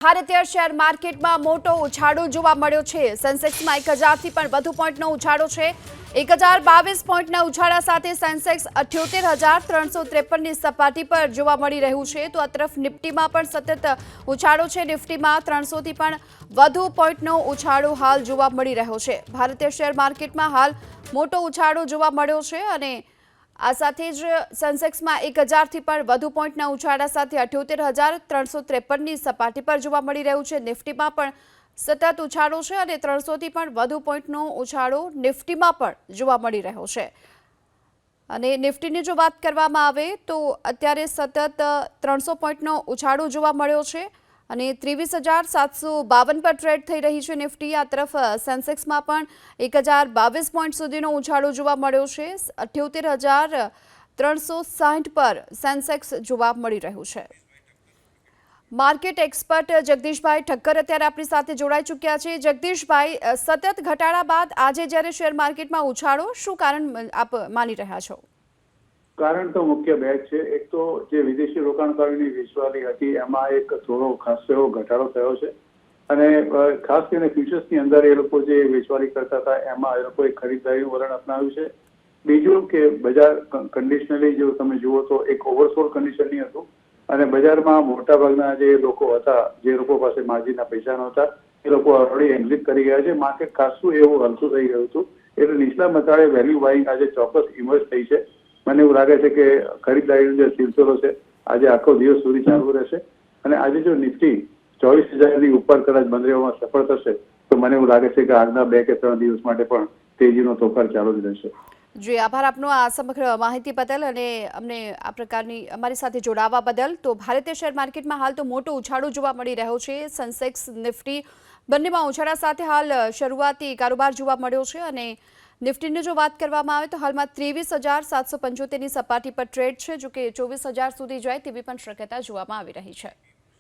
ભારતીય શેર માર્કેટમાં મોટો ઉછાળો જોવા મળ્યો છે। સેન્સેક્સમાં 1000થી પણ વધુ પોઈન્ટનો ઉછાળો છે। 1022 પોઈન્ટના ઉછાળા સાથે સેન્સેક્સ 78,353ની સપાટી પર જોવા મળી રહ્યું છે। તો આ તરફ નિફ્ટીમાં પણ સતત ઉછાળો છે। નિફ્ટીમાં 300થી પણ વધુ પોઈન્ટનો ઉછાળો હાલ જોવા મળી રહ્યો છે। ભારતીય શેર માર્કેટમાં હાલ મોટો ઉછાળો જોવા મળ્યો છે અને આ સાથે જ સેન્સેક્સમાં 1000થી પણ વધુ પોઈન્ટના ઉછાળા સાથે 78,353ની સપાટી પર જોવા મળી રહ્યું છે। નિફ્ટીમાં પણ સતત ઉછાળો છે અને 300થી પણ વધુ પોઈન્ટનો ઉછાળો નિફ્ટીમાં પણ જોવા મળી રહ્યો છે। અને નિફ્ટીની જો વાત કરવામાં આવે તો અત્યારે સતત 300 પોઈન્ટનો ઉછાળો જોવા મળ્યો છે અને 23,752 પર ટ્રેડ થઈ રહી છે નિફ્ટી। આ તરફ સેન્સેક્સમાં પણ 1022 પોઈન્ટ સુધીનો ઉછાળો જોવા મળ્યો છે। 78,360 પર સેન્સેક્સ જોવા મળી રહ્યું છે। માર્કેટ એક્સપર્ટ જગદીશભાઈ ઠક્કર અત્યારે આપણી સાથે જોડાઈ ચૂક્યા છે। જગદીશભાઈ, સતત ઘટાડા બાદ આજે જ્યારે શેર માર્કેટમાં ઉછાળો, શું કારણ આપ માની રહ્યા છો? કારણ તો મુખ્ય બે છે। એક તો જે વિદેશી રોકાણકારોની વેચવાલી હતી એમાં એક થોડો ખાસો એવો ઘટાડો થયો છે અને ખાસ કરીને ફ્યુચર્સની અંદર એ લોકો જે વેચવાલી કરતા હતા એમાં એ લોકોએ ખરીદદારીનું વલણ અપનાવ્યું છે। બીજું કે બજાર કન્ડિશનલી જો તમે જુઓ તો એક ઓવરસોલ્ડ કન્ડિશનની હતું અને બજારમાં મોટાભાગના જે લોકો હતા, જે લોકો પાસે માર્જિનના પૈસા નહોતા, એ લોકો ઓલરેડી એક્ઝિટ કરી ગયા છે। માર્કેટ ખાસું એવું હલકું થઈ ગયું હતું એટલે નીચલા મથાળે વેલ્યુ બાઇંગ આજે ચોક્કસ ઇમર્જ થઈ છે। મને એવું લાગે છે કે ખરીદદારીનો જે સિલસિલો છે આજે આખો દિવસ સુધી ચાલુ રહેશે અને આજે જો નિફ્ટી 24,000ની ઉપર કદાચ બંધ રહેવામાં સફળ થશે તો મને એવું લાગે છે કે આગલા 2 કે 3 દિવસ માટે પણ તેજીનો તોફાન ચાલુ જ રહેશે। જી, આભાર આપનો આ સમગ્ર માહિતી બદલ અને અમને આ પ્રકારની અમારી સાથે જોડાવા બદલ। તો ભારતીય શેર માર્કેટમાં હાલ તો મોટો ઉછાળો જોવા મળી રહ્યો છે। સેન્સેક્સ, નિફ્ટી બંનેમાં ઉછાળા સાથે હાલ શરૂઆતી કારોબાર જોવા મળ્યો છે અને નિફ્ટીની જો વાત કરવામાં આવે તો હાલમાં 23,775ની સપાટી પર ટ્રેડ છે, જો કે 24,000 સુધી જાય તેવી પણ શક્યતા જોવામાં આવી રહી છે।